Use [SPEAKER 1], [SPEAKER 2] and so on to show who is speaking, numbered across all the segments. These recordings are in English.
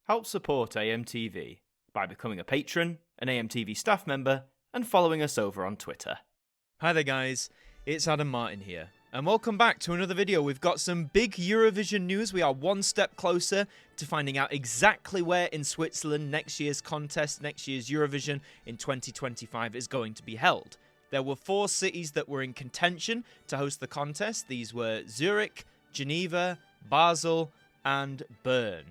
[SPEAKER 1] Help support AMTV by becoming a patron, an AMTV staff member, and following us over on Twitter.
[SPEAKER 2] Hi there guys, it's Adam Martin here, and welcome back to another video. We've got some big Eurovision news. We are one step closer to finding out exactly where in Switzerland next year's contest, next year's Eurovision in 2025 is going to be held. There were 4 cities that were in contention to host the contest. These were Zurich, Geneva, Basel, and Bern.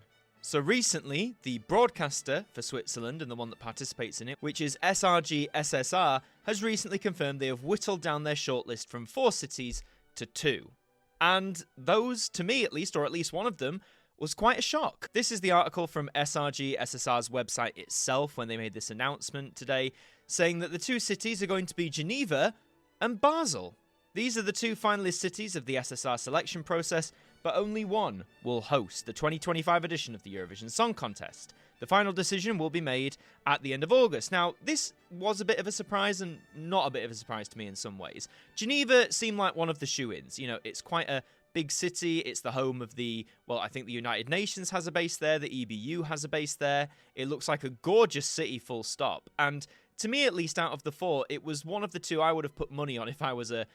[SPEAKER 2] So recently, the broadcaster for Switzerland and the one that participates in it, which is SRG SSR, has recently confirmed they have whittled down their shortlist from 4 cities to 2. And those, to me at least, or at least one of them, was quite a shock. This is the article from SRG SSR's website itself when they made this announcement today, saying that the 2 cities are going to be Geneva and Basel. These are the 2 finalist cities of the SSR selection process, but only one will host the 2025 edition of the Eurovision Song Contest. The final decision will be made at the end of August. Now, this was a bit of a surprise and not a bit of a surprise to me in some ways. Geneva seemed like one of the shoo-ins. You know, it's quite a big city. It's the home of I think the United Nations has a base there. The EBU has a base there. It looks like a gorgeous city, full stop. And to me, at least out of the 4, it was one of the 2 I would have put money on if I was a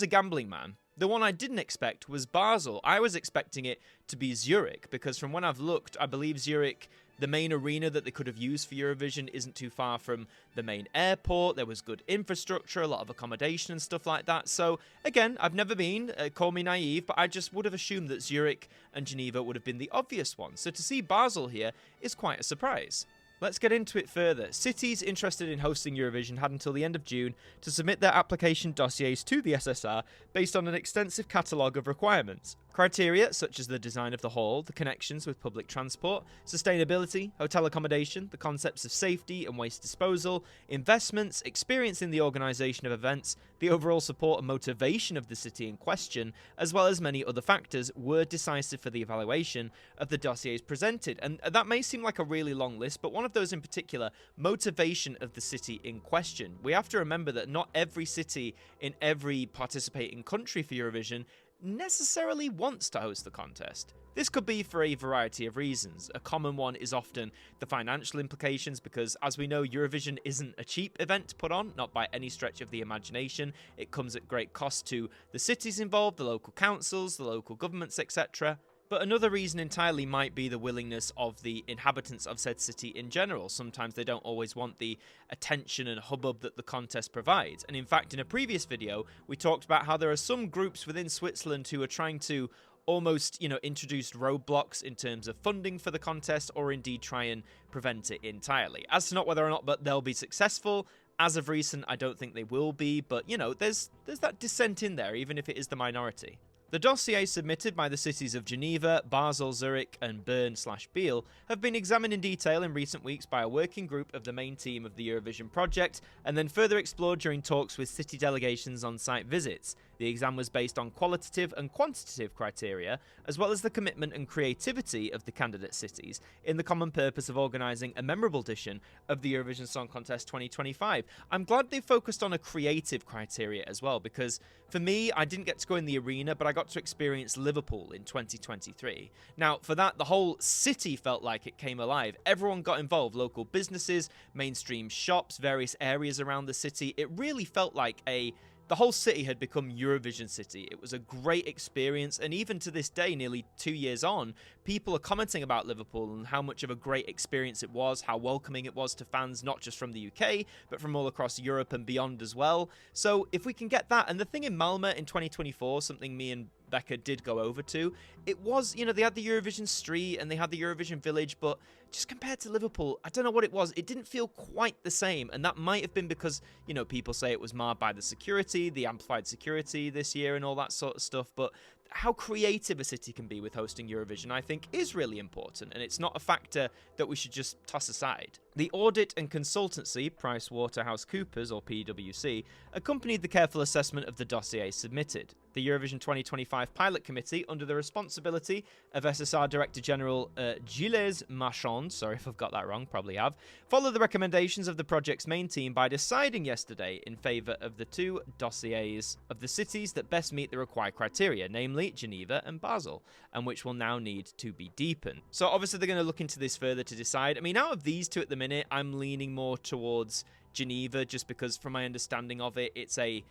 [SPEAKER 2] gambling man. The one I didn't expect was Basel. I was expecting it to be Zurich, because from when I've looked, I believe Zurich, the main arena that they could have used for Eurovision, isn't too far from the main airport. There was good infrastructure, a lot of accommodation and stuff like that. So, again, I've never been, call me naive, but I just would have assumed that Zurich and Geneva would have been the obvious ones. So to see Basel here is quite a surprise. Let's get into it further. Cities interested in hosting Eurovision had until the end of June to submit their application dossiers to the SSR based on an extensive catalogue of requirements. Criteria such as the design of the hall, the connections with public transport, sustainability, hotel accommodation, the concepts of safety and waste disposal, investments, experience in the organisation of events, the overall support and motivation of the city in question, as well as many other factors, were decisive for the evaluation of the dossiers presented. And that may seem like a really long list, but one of those in particular, motivation of the city in question. We have to remember that not every city in every participating country for Eurovision necessarily wants to host the contest. This could be for a variety of reasons. A common one is often the financial implications, because as we know, Eurovision isn't a cheap event to put on, not by any stretch of the imagination. It comes at great cost to the cities involved, the local councils, the local governments, etc. But another reason entirely might be the willingness of the inhabitants of said city in general. Sometimes they don't always want the attention and hubbub that the contest provides. And in fact, in a previous video, we talked about how there are some groups within Switzerland who are trying to almost, introduce roadblocks in terms of funding for the contest, or indeed try and prevent it entirely. As to not whether or not but they'll be successful, as of recent, I don't think they will be, but, there's that dissent in there, even if it is the minority. The dossier submitted by the cities of Geneva, Basel, Zurich, and Bern/Biel have been examined in detail in recent weeks by a working group of the main team of the Eurovision project, and then further explored during talks with city delegations on site visits. The exam was based on qualitative and quantitative criteria, as well as the commitment and creativity of the candidate cities in the common purpose of organising a memorable edition of the Eurovision Song Contest 2025. I'm glad they focused on a creative criteria as well, because for me, I didn't get to go in the arena, but I got to experience Liverpool in 2023. Now, for that, the whole city felt like it came alive. Everyone got involved, local businesses, mainstream shops, various areas around the city. It really felt like the whole city had become Eurovision City. It was a great experience, and even to this day, nearly 2 years on, people are commenting about Liverpool and how much of a great experience it was, how welcoming it was to fans, not just from the UK, but from all across Europe and beyond as well. So if we can get that, and the thing in Malmö in 2024, something me and Becca did go over to, it was, they had the Eurovision street and they had the Eurovision village, but just compared to Liverpool, I don't know what it was. It didn't feel quite the same, and that might have been because, people say it was marred by the security, the amplified security this year and all that sort of stuff, but how creative a city can be with hosting Eurovision, I think, is really important, and it's not a factor that we should just toss aside. The audit and consultancy, PricewaterhouseCoopers, or PwC, accompanied the careful assessment of the dossier submitted. The Eurovision 2025 Pilot Committee, under the responsibility of SSR Director General Gilles Marchand, sorry if I've got that wrong, probably have, followed the recommendations of the project's main team by deciding yesterday in favour of the 2 dossiers of the cities that best meet the required criteria, namely Geneva and Basel, and which will now need to be deepened. So obviously they're going to look into this further to decide. I mean, out of these 2 at the minute, I'm leaning more towards Geneva, just because from my understanding of it, it's a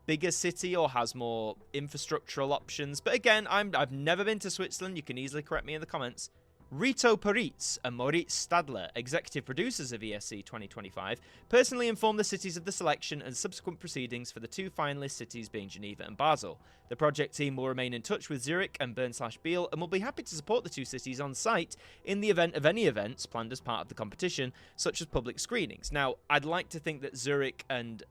[SPEAKER 2] bigger city or has more infrastructural options. But again, I've never been to Switzerland. You can easily correct me in the comments. Rito Peritz and Moritz Stadler, executive producers of ESC 2025, personally informed the cities of the selection and subsequent proceedings for the 2 finalist cities being Geneva and Basel. The project team will remain in touch with Zurich and Bern/Biel and will be happy to support the 2 cities on site in the event of any events planned as part of the competition, such as public screenings. Now, I'd like to think that Zurich and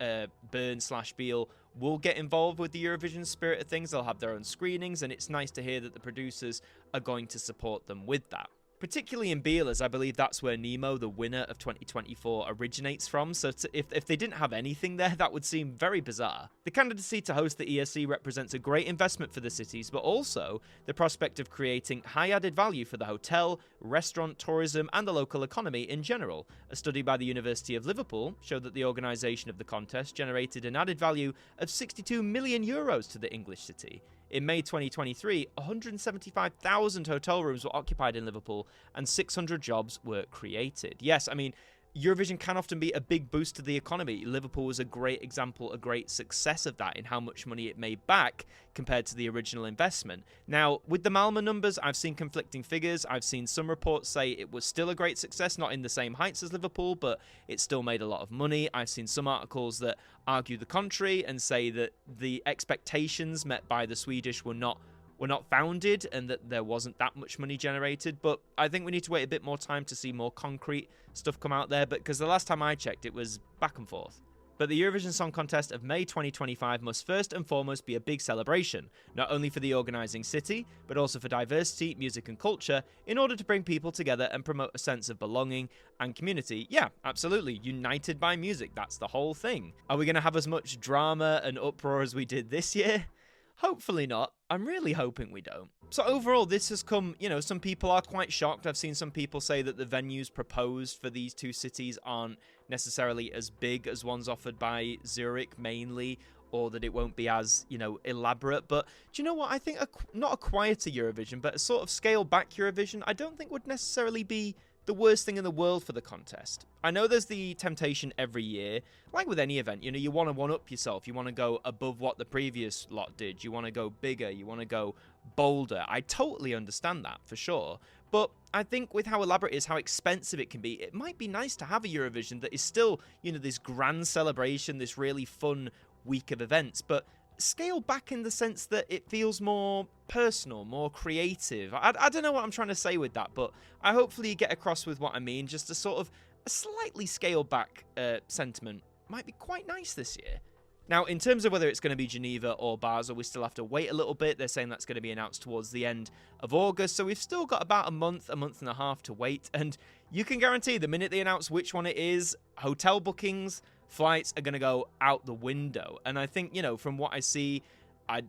[SPEAKER 2] Bern/Biel will get involved with the Eurovision spirit of things. They'll have their own screenings, and it's nice to hear that the producers are going to support them with that. Particularly in Biel, as I believe that's where Nemo, the winner of 2024, originates from, so if they didn't have anything there, that would seem very bizarre. The candidacy to host the ESC represents a great investment for the cities, but also the prospect of creating high added value for the hotel, restaurant, tourism, and the local economy in general. A study by the University of Liverpool showed that the organisation of the contest generated an added value of €62 million to the English city. In May 2023, 175,000 hotel rooms were occupied in Liverpool and 600 jobs were created. Yes, I mean, Eurovision can often be a big boost to the economy. Liverpool was a great example, a great success of that in how much money it made back compared to the original investment. Now, with the Malmö numbers, I've seen conflicting figures. I've seen some reports say it was still a great success, not in the same heights as Liverpool, but it still made a lot of money. I've seen some articles that argue the contrary and say that the expectations met by the Swedish were not founded and that there wasn't that much money generated. But I think we need to wait a bit more time to see more concrete stuff come out there, because the last time I checked, it was back and forth. But the Eurovision Song Contest of May 2025 must first and foremost be a big celebration, not only for the organising city, but also for diversity, music and culture, in order to bring people together and promote a sense of belonging and community. Yeah, absolutely, united by music, that's the whole thing. Are we going to have as much drama and uproar as we did this year? Hopefully not. I'm really hoping we don't. So overall, this has come, some people are quite shocked. I've seen some people say that the venues proposed for these 2 cities aren't necessarily as big as ones offered by Zurich mainly, or that it won't be as, elaborate. But do you know what? I think not a quieter Eurovision, but a sort of scaled back Eurovision, I don't think would necessarily be the worst thing in the world for the contest. I know there's the temptation every year, like with any event, you want to one-up yourself, you want to go above what the previous lot did, you want to go bigger, you want to go bolder. I totally understand that, for sure. But I think with how elaborate it is, how expensive it can be, it might be nice to have a Eurovision that is still, this grand celebration, this really fun week of events, but scale back in the sense that it feels more personal, more creative. I don't know what I'm trying to say with that, but I hopefully get across with what I mean. Just a sort of a slightly scaled back sentiment might be quite nice this year. Now, in terms of whether it's going to be Geneva or Basel, we still have to wait a little bit. They're saying that's going to be announced towards the end of August, so we've still got about a month and a half to wait. And you can guarantee the minute they announce which one it is, hotel bookings, flights are going to go out the window. And I think, from what I see, I'd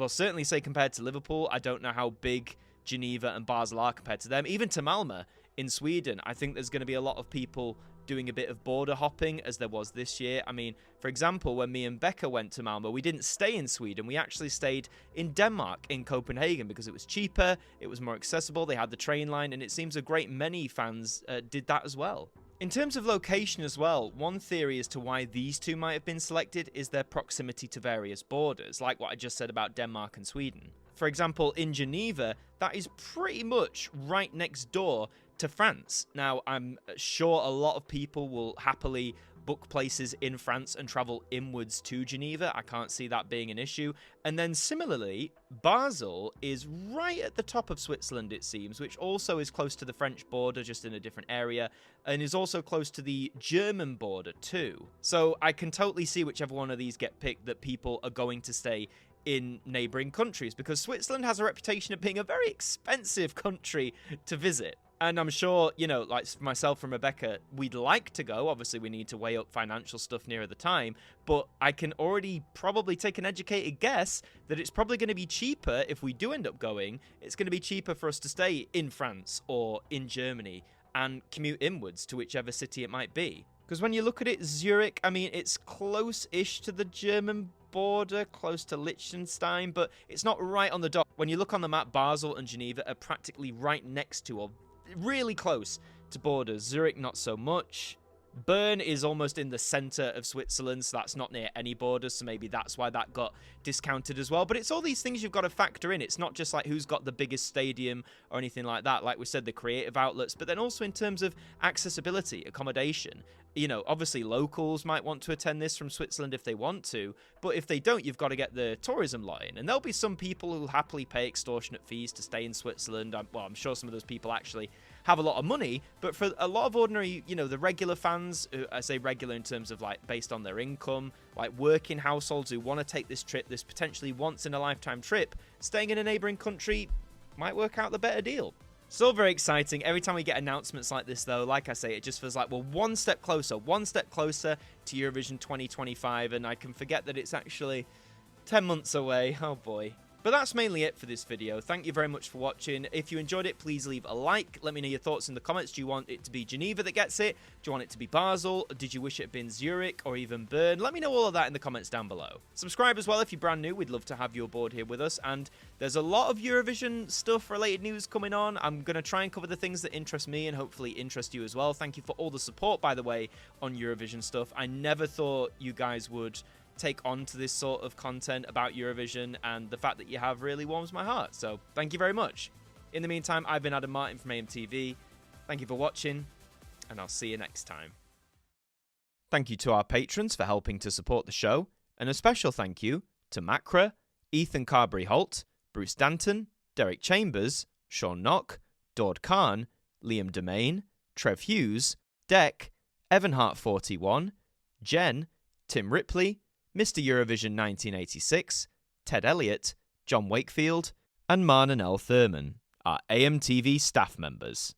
[SPEAKER 2] certainly say compared to Liverpool, I don't know how big Geneva and Basel are compared to them. Even to Malmö in Sweden, I think there's going to be a lot of people doing a bit of border hopping as there was this year. I mean, for example, when me and Becca went to Malmö, we didn't stay in Sweden. We actually stayed in Denmark, in Copenhagen, because it was cheaper, it was more accessible, they had the train line, and it seems a great many fans did that as well. In terms of location as well, one theory as to why these 2 might have been selected is their proximity to various borders, like what I just said about Denmark and Sweden. For example, in Geneva, that is pretty much right next door to France. Now, I'm sure a lot of people will happily book places in France and travel inwards to Geneva. I can't see that being an issue. And then similarly, Basel is right at the top of Switzerland, it seems, which also is close to the French border, just in a different area, and is also close to the German border too. So I can totally see whichever one of these get picked, that people are going to stay in neighbouring countries, because Switzerland has a reputation of being a very expensive country to visit. And I'm sure, you know, like myself and Rebecca, we'd like to go. Obviously, we need to weigh up financial stuff nearer the time. But I can already probably take an educated guess that it's probably going to be cheaper if we do end up going. It's going to be cheaper for us to stay in France or in Germany and commute inwards to whichever city it might be. Because when you look at it, Zurich, I mean, it's close-ish to the German border, close to Liechtenstein, but it's not right on the dot. When you look on the map, Basel and Geneva are practically right next to, or really close to borders. Zurich, not so much. Bern is almost in the center of Switzerland, so that's not near any borders, so maybe that's why that got discounted as well. But it's all these things you've got to factor in. It's not just like who's got the biggest stadium or anything like that. Like we said, the creative outlets, but then also in terms of accessibility, accommodation. You know, obviously locals might want to attend this from Switzerland if they want to, but if they don't, you've got to get the tourism law in. And there'll be some people who'll happily pay extortionate fees to stay in Switzerland. Well, I'm sure some of those people actually have a lot of money, but for a lot of ordinary, you know, the regular fans, I say regular in terms of like based on their income, like working households who want to take this trip, this potentially once in a lifetime trip, staying in a neighboring country might work out the better deal. Still very exciting. Every time we get announcements like this, though, like I say, it just feels like we're one step closer to Eurovision 2025, and I can forget that it's actually 10 months away. Oh boy. But that's mainly it for this video. Thank you very much for watching. If you enjoyed it, please leave a like. Let me know your thoughts in the comments. Do you want it to be Geneva that gets it? Do you want it to be Basel? Did you wish it had been Zurich or even Bern? Let me know all of that in the comments down below. Subscribe as well if you're brand new. We'd love to have you aboard here with us. And there's a lot of Eurovision stuff related news coming on. I'm going to try and cover the things that interest me and hopefully interest you as well. Thank you for all the support, by the way, on Eurovision stuff. I never thought you guys would take on to this sort of content about Eurovision, and the fact that you have really warms my heart, so thank you very much. In the meantime, I've been Adam Martin from AMTV. Thank you for watching, and I'll see you next time. Thank you to our patrons for helping to support the show, and a special thank you to Macra, Ethan Carberry-Holt, Bruce Danton, Derek Chambers, Shaun Knock, Daud Khan, Liam De-Maine, Trev Hughes, Dec, Evonne Okafor 41, Jen, Tim Ripley, Mr. Eurovision 1986, Ted Elliott, John Wakefield, and Marnan L. Thurman, our AMTV staff members.